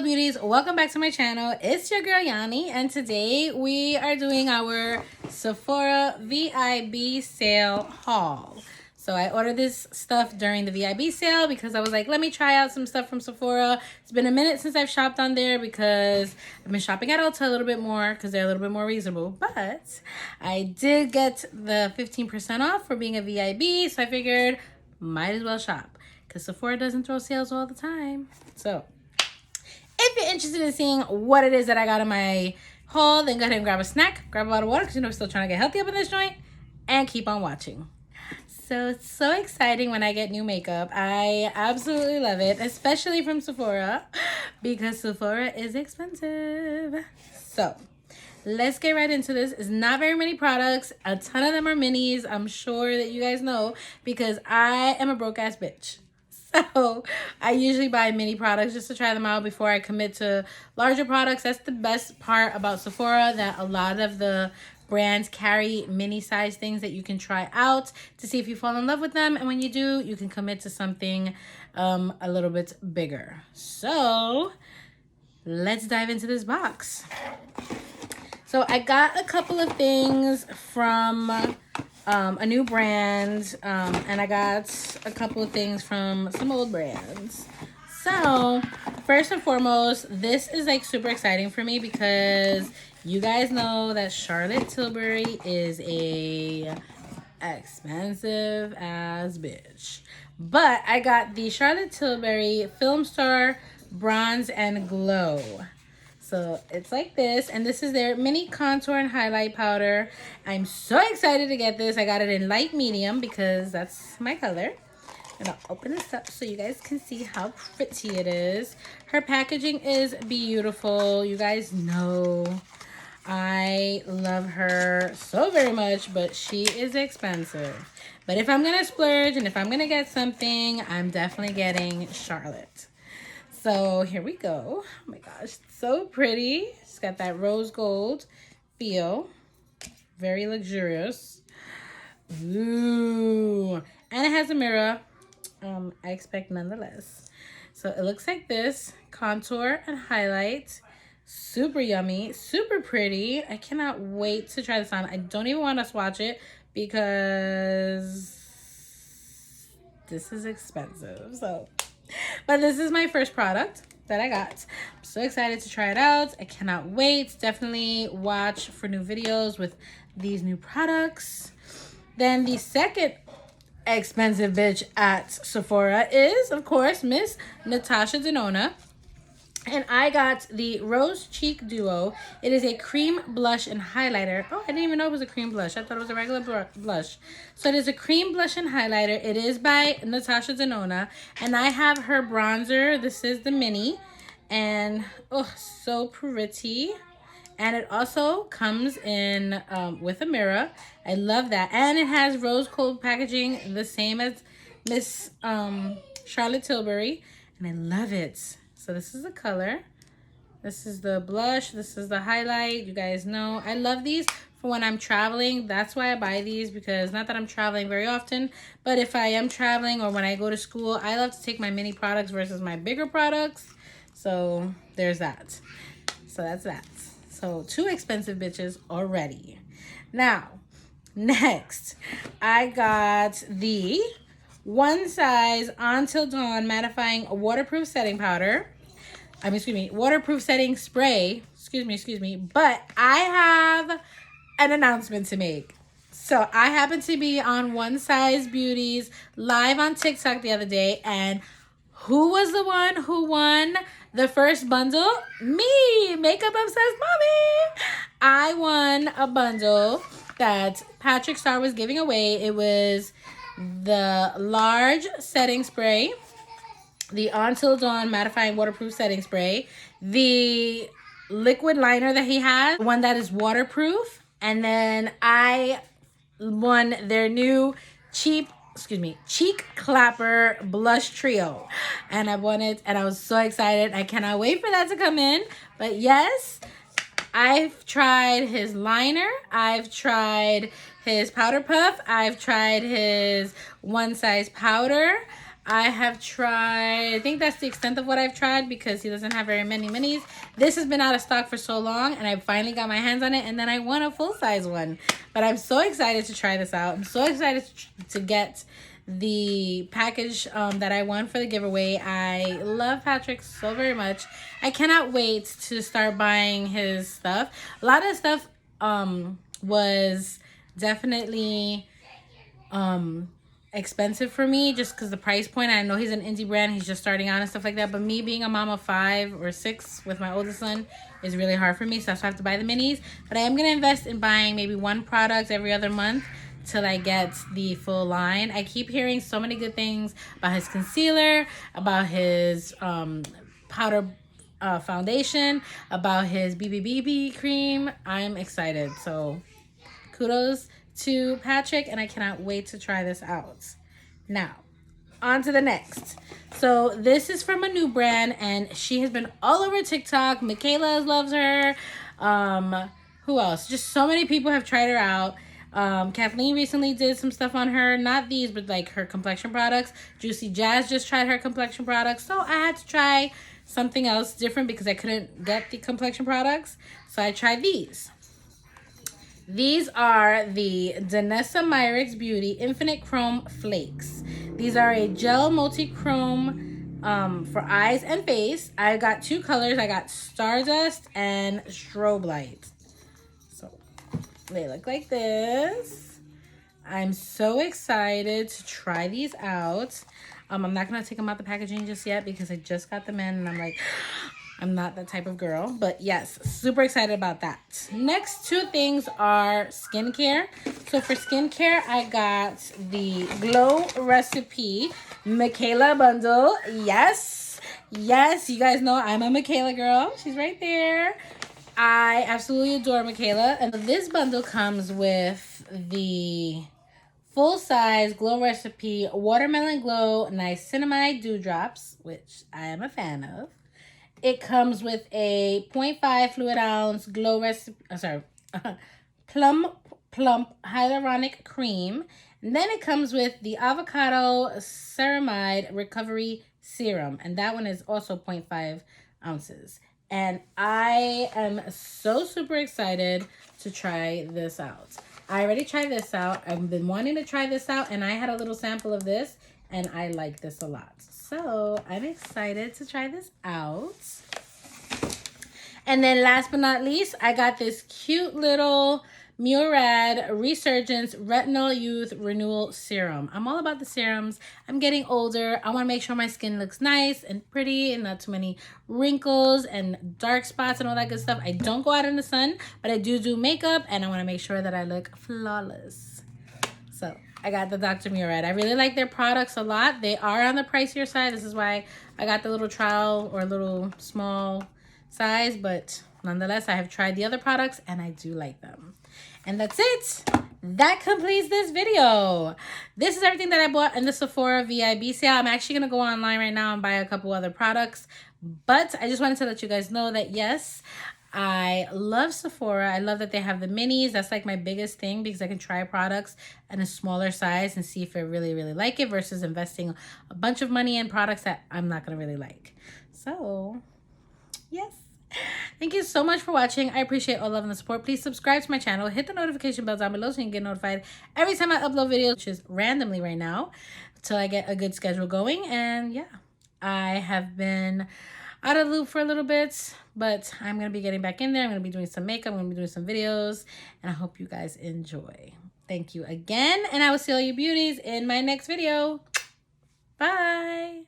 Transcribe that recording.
beauties, welcome back to my channel. It's your girl Yanni, and today we are doing our Sephora VIB sale haul. So I ordered this stuff during the VIB sale because I was like, let me try out some stuff from Sephora. It's been a minute since I've shopped on there because I've been shopping at Ulta a little bit more because they're a little bit more reasonable. But I did get the 15% off for being a VIB, so I figured might as well shop because Sephora doesn't throw sales all the time. So if you're interested in seeing what it is that I got in my haul, then go ahead and grab a snack, grab a bottle of water, because you know we're still trying to get healthy up in this joint, and keep on watching. So it's so exciting when I get new makeup. I absolutely love it, especially from Sephora, because Sephora is expensive. So let's get right into this. It's not very many products. A ton of them are minis. I'm sure that you guys know, because I am a broke ass bitch. So I usually buy mini products just to try them out before I commit to larger products. That's the best part about Sephora, that a lot of the brands carry mini size things that you can try out to see if you fall in love with them. And when you do, you can commit to something a little bit bigger. So let's dive into this box. So I got a couple of things from a new brand, and I got a couple of things from some old brands. So first and foremost, this is like super exciting for me because you guys know that Charlotte Tilbury is a expensive ass bitch. But I got the Charlotte Tilbury Film Star Bronze and Glow. So it's like this, and this is their mini contour and highlight powder. I'm so excited to get this. I got it in light medium because that's my color. And I'll open this up so you guys can see how pretty it is. Her packaging is beautiful. You guys know I love her so very much, but she is expensive. But if I'm gonna splurge and if I'm gonna get something, I'm definitely getting Charlotte. So here we go. Oh my gosh, so pretty. It's got that rose gold feel. Very luxurious. Ooh. And it has a mirror. I expect nonetheless. So it looks like this. Contour and highlight. Super yummy. Super pretty. I cannot wait to try this on. I don't even want to swatch it because this is expensive. But this is my first product that I got. I'm so excited to try it out. I cannot wait. Definitely watch for new videos with these new products. Then the second expensive bitch at Sephora is, of course, Miss Natasha Denona. And I got the Rose Cheek Duo. It is a cream blush and highlighter. Oh, I didn't even know it was a cream blush. I thought it was a regular blush. So it is a cream blush and highlighter. It is by Natasha Denona. And I have her bronzer. This is the mini. And, oh, so pretty. And it also comes in with a mirror. I love that. And it has rose gold packaging, the same as Miss Charlotte Tilbury. And I love it. So this is the color. This is the blush. This is the highlight. You guys know I love these for when I'm traveling. That's why I buy these, because not that I'm traveling very often, but if I am traveling or when I go to school, I love to take my mini products versus my bigger products. So there's that. So that's that. So 2 expensive bitches already. Now, next, I got the One Size Until Dawn Mattifying Waterproof Setting Powder. Waterproof setting spray. Excuse me. But I have an announcement to make. So I happened to be on One Size Beauties live on TikTok the other day, and who was the one who won the first bundle? Me, Makeup Obsessed Mommy. I won a bundle that Patrick Star was giving away. It was the large setting spray, the Until Dawn Mattifying Waterproof Setting Spray, the liquid liner that he has, one that is waterproof, and then I won their new Cheek Clapper Blush Trio. And I won it, and I was so excited. I cannot wait for that to come in. But yes, I've tried his liner. I've tried his powder puff. I've tried his One Size powder. I have tried, I think that's the extent of what I've tried because he doesn't have very many minis. This has been out of stock for so long and I finally got my hands on it, and then I won a full-size one. But I'm so excited to try this out. I'm so excited to get the package that I won for the giveaway. I love Patrick so very much. I cannot wait to start buying his stuff. A lot of stuff was definitely expensive for me just because the price point. I know he's an indie brand, he's just starting out and stuff like that, but me being a mom of 5 or 6 with my oldest son is really hard for me, so that's why I have to buy the minis. But I am going to invest in buying maybe one product every other month till I get the full line. I keep hearing so many good things about his concealer, about his powder foundation, about his BB cream. I'm excited, so kudos to Patrick, and I cannot wait to try this out. Now, on to the next. So this is from a new brand, and she has been all over TikTok. Michaela loves her. Who else? Just so many people have tried her out. Kathleen recently did some stuff on her. Not these, but like her complexion products. Juicy Jazz just tried her complexion products. So I had to try something else different because I couldn't get the complexion products. So I tried these. These are the Danessa Myricks Beauty Infinite Chrome Flakes. These are a gel multi-chrome for eyes and face. I got 2 colors. I got Stardust and Strobe Light. So they look like this. I'm so excited to try these out. I'm not going to take them out the packaging just yet because I just got them in and I'm like, I'm not that type of girl, but yes, super excited about that. Next 2 things are skincare. So for skincare, I got the Glow Recipe Michaela bundle. Yes, yes, you guys know I'm a Michaela girl. She's right there. I absolutely adore Michaela. And this bundle comes with the full-size Glow Recipe Watermelon Glow Niacinamide Dewdrops, which I am a fan of. It comes with a 0.5 fluid ounce Glow Recipe, plump hyaluronic cream. And then it comes with the avocado ceramide recovery serum. And that one is also 0.5 ounces. And I am so super excited to try this out. I already tried this out. I've been wanting to try this out, and I had a little sample of this, and I like this a lot. So I'm excited to try this out. And then last but not least, I got this cute little Murad Resurgence Retinol Youth Renewal Serum. I'm all about the serums. I'm getting older. I want to make sure my skin looks nice and pretty and not too many wrinkles and dark spots and all that good stuff. I don't go out in the sun, but I do makeup, and I want to make sure that I look flawless. So I got the Dr. Murad. I really like their products a lot. They are on the pricier side. This is why I got the little trial or little small size, but nonetheless, I have tried the other products and I do like them. And that's it. That completes this video. This is everything that I bought in the Sephora VIB sale. I'm actually going to go online right now and buy a couple other products, but I just wanted to let you guys know that yes, I love Sephora. I love that they have the minis. That's like my biggest thing because I can try products in a smaller size and see if I really like it versus investing a bunch of money in products that I'm not going to really like. So, yes. Thank you so much for watching. I appreciate all love and the support. Please subscribe to my channel. Hit the notification bell down below so you can get notified every time I upload videos, which is randomly right now, until I get a good schedule going. And yeah, I have been out of the loop for a little bit, but I'm going to be getting back in there. I'm going to be doing some makeup. I'm going to be doing some videos, and I hope you guys enjoy. Thank you again, and I will see all you beauties in my next video. Bye.